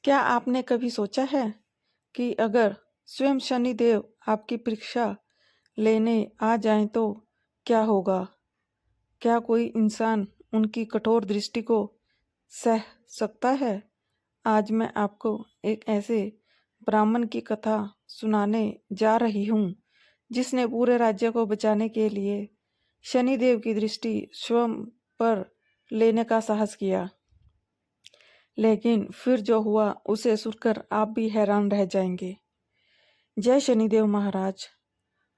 क्या आपने कभी सोचा है कि अगर स्वयं शनिदेव आपकी परीक्षा लेने आ जाएं तो क्या होगा? क्या कोई इंसान उनकी कठोर दृष्टि को सह सकता है? आज मैं आपको एक ऐसे ब्राह्मण की कथा सुनाने जा रही हूँ जिसने पूरे राज्य को बचाने के लिए शनिदेव की दृष्टि स्वयं पर लेने का साहस किया। लेकिन फिर जो हुआ उसे सुनकर आप भी हैरान रह जाएंगे। जय शनिदेव महाराज।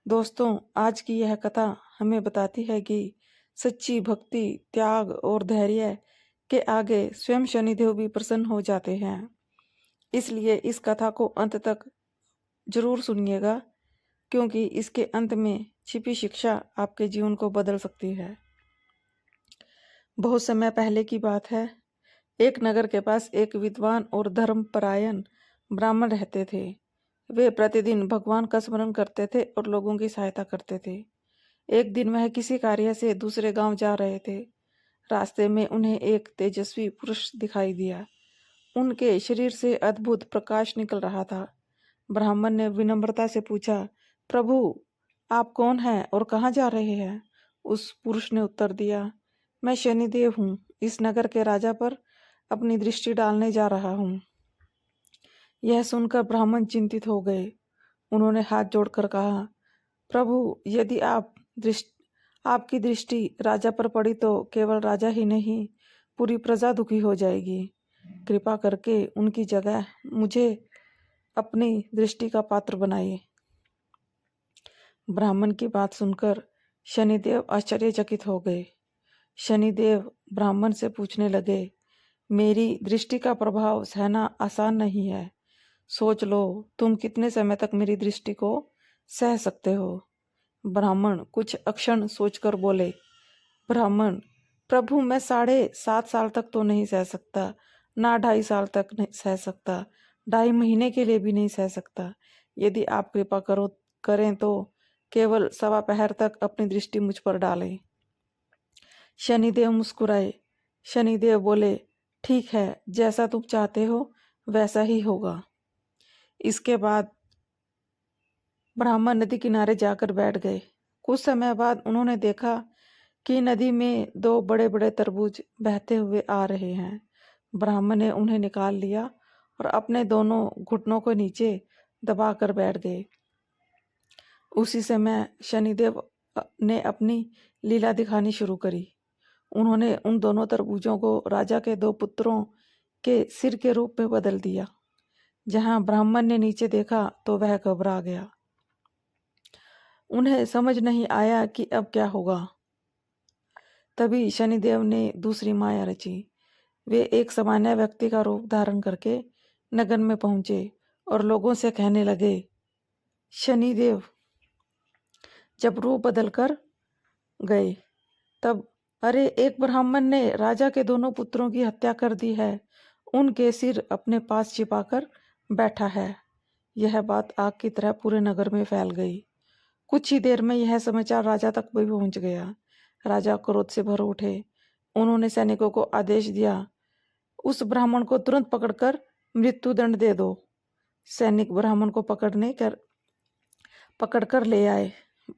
दोस्तों, आज की यह कथा हमें बताती है कि सच्ची भक्ति, त्याग और धैर्य के आगे स्वयं शनिदेव भी प्रसन्न हो जाते हैं। इसलिए इस कथा को अंत तक जरूर सुनिएगा, क्योंकि इसके अंत में छिपी शिक्षा आपके जीवन को बदल सकती है। बहुत समय पहले की बात है। एक नगर के पास एक विद्वान और धर्मपरायण ब्राह्मण रहते थे। वे प्रतिदिन भगवान का स्मरण करते थे और लोगों की सहायता करते थे। एक दिन वह किसी कार्य से दूसरे गांव जा रहे थे। रास्ते में उन्हें एक तेजस्वी पुरुष दिखाई दिया। उनके शरीर से अद्भुत प्रकाश निकल रहा था। ब्राह्मण ने विनम्रता से पूछा, प्रभु, आप कौन हैं और कहाँ जा रहे हैं? उस पुरुष ने उत्तर दिया, मैं शनिदेव हूँ। इस नगर के राजा पर अपनी दृष्टि डालने जा रहा हूँ। यह सुनकर ब्राह्मण चिंतित हो गए। उन्होंने हाथ जोड़कर कहा, प्रभु, यदि आपकी दृष्टि राजा पर पड़ी तो केवल राजा ही नहीं, पूरी प्रजा दुखी हो जाएगी। कृपा करके उनकी जगह मुझे अपनी दृष्टि का पात्र बनाइए। ब्राह्मण की बात सुनकर शनिदेव आश्चर्यचकित हो गए। शनिदेव ब्राह्मण से पूछने लगे, मेरी दृष्टि का प्रभाव सहना आसान नहीं है। सोच लो, तुम कितने समय तक मेरी दृष्टि को सह सकते हो? ब्राह्मण कुछ अक्षण सोचकर बोले, ब्राह्मण, प्रभु, मैं 7.5 साल तक तो नहीं सह सकता, ना 2.5 साल तक नहीं सह सकता, 2.5 महीने के लिए भी नहीं सह सकता। यदि आप कृपा करें तो केवल 1.25 पहर तक अपनी दृष्टि मुझ पर डालें। शनिदेव मुस्कुराए। शनिदेव बोले, ठीक है, जैसा तुम चाहते हो वैसा ही होगा। इसके बाद ब्राह्मण नदी किनारे जाकर बैठ गए। कुछ समय बाद उन्होंने देखा कि नदी में 2 बड़े बड़े तरबूज बहते हुए आ रहे हैं। ब्राह्मण ने उन्हें निकाल लिया और अपने दोनों घुटनों को नीचे दबाकर बैठ गए। उसी समय शनिदेव ने अपनी लीला दिखानी शुरू करी। उन्होंने उन दोनों तरबूजों को राजा के 2 पुत्रों के सिर के रूप में बदल दिया। जहां ब्राह्मण ने नीचे देखा तो वह घबरा गया। उन्हें समझ नहीं आया कि अब क्या होगा। तभी शनिदेव ने दूसरी माया रची। वे एक सामान्य व्यक्ति का रूप धारण करके नगर में पहुंचे और लोगों से कहने लगे, शनिदेव जब रूप बदल कर गए तब, अरे, एक ब्राह्मण ने राजा के दोनों पुत्रों की हत्या कर दी है। उनके सिर अपने पास छिपाकर बैठा है। यह बात आग की तरह पूरे नगर में फैल गई। कुछ ही देर में यह समाचार राजा तक भी पहुंच गया। राजा क्रोध से भर उठे। उन्होंने सैनिकों को आदेश दिया, उस ब्राह्मण को तुरंत पकड़कर मृत्युदंड दे दो। सैनिक ब्राह्मण को पकड़कर ले आए।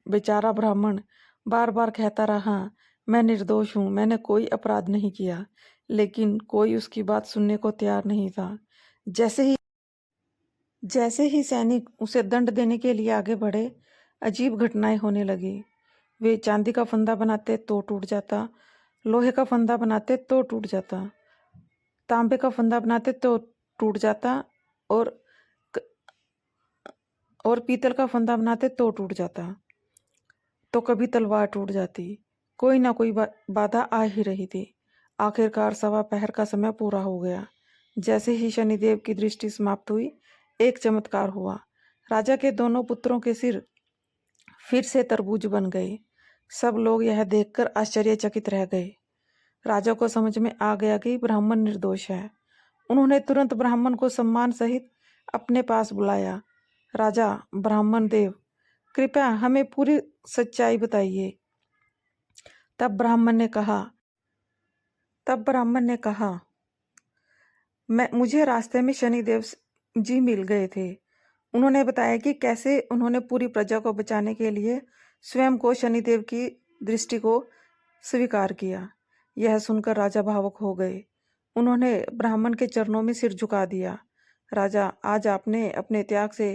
बेचारा ब्राह्मण बार बार कहता रहा, मैं निर्दोष हूँ, मैंने कोई अपराध नहीं किया। लेकिन कोई उसकी बात सुनने को तैयार नहीं था। जैसे ही सैनिक उसे दंड देने के लिए आगे बढ़े, अजीब घटनाएं होने लगी। वे चांदी का फंदा बनाते तो टूट जाता, लोहे का फंदा बनाते तो टूट जाता, तांबे का फंदा बनाते तो टूट जाता, और पीतल का फंदा बनाते तो टूट जाता, तो कभी तलवार टूट जाती। कोई ना कोई बाधा आ ही रही थी। आखिरकार 1.25 पहर का समय पूरा हो गया। जैसे ही शनिदेव की दृष्टि समाप्त हुई, एक चमत्कार हुआ। राजा के दोनों पुत्रों के सिर फिर से तरबूज बन गए। सब लोग यह देखकर आश्चर्यचकित रह गए। राजा को समझ में आ गया कि ब्राह्मण निर्दोष है। उन्होंने तुरंत ब्राह्मण को सम्मान सहित अपने पास बुलाया। राजा, ब्राह्मण देव, कृपया हमें पूरी सच्चाई बताइए। तब ब्राह्मण ने कहा, मुझे रास्ते में शनिदेव जी मिल गए थे। उन्होंने बताया कि कैसे उन्होंने पूरी प्रजा को बचाने के लिए स्वयं को शनिदेव की दृष्टि को स्वीकार किया। यह सुनकर राजा भावुक हो गए। उन्होंने ब्राह्मण के चरणों में सिर झुका दिया। राजा, आज आपने अपने त्याग से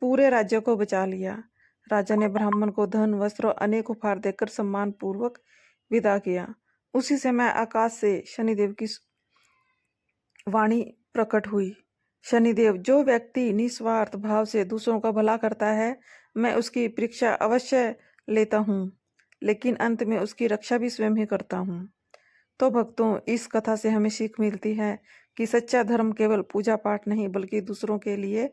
पूरे राज्य को बचा लिया। राजा ने ब्राह्मण को धन, वस्त्र और अनेक उपहार देकर सम्मान पूर्वक विदा किया। उसी समय आकाश से शनिदेव की वाणी प्रकट हुई। शनिदेव, जो व्यक्ति निस्वार्थ भाव से दूसरों का भला करता है, मैं उसकी परीक्षा अवश्य लेता हूँ, लेकिन अंत में उसकी रक्षा भी स्वयं ही करता हूँ। तो भक्तों, इस कथा से हमें सीख मिलती है कि सच्चा धर्म केवल पूजा पाठ नहीं बल्कि दूसरों के लिए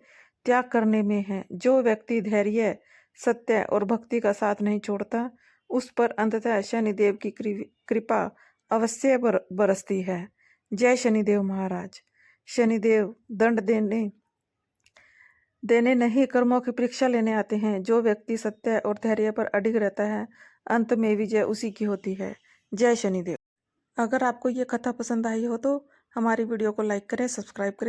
त्याग करने में है। जो व्यक्ति धैर्य, सत्य और भक्ति का साथ नहीं छोड़ता, उस पर अंततः शनिदेव की कृपा अवश्य बरसती है। जय शनिदेव महाराज। शनिदेव दंड देने नहीं, कर्मों की परीक्षा लेने आते हैं। जो व्यक्ति सत्य और धैर्य पर अडिग रहता है, अंत में विजय उसी की होती है। जय शनिदेव। अगर आपको ये कथा पसंद आई हो तो हमारी वीडियो को लाइक करें, सब्सक्राइब करें।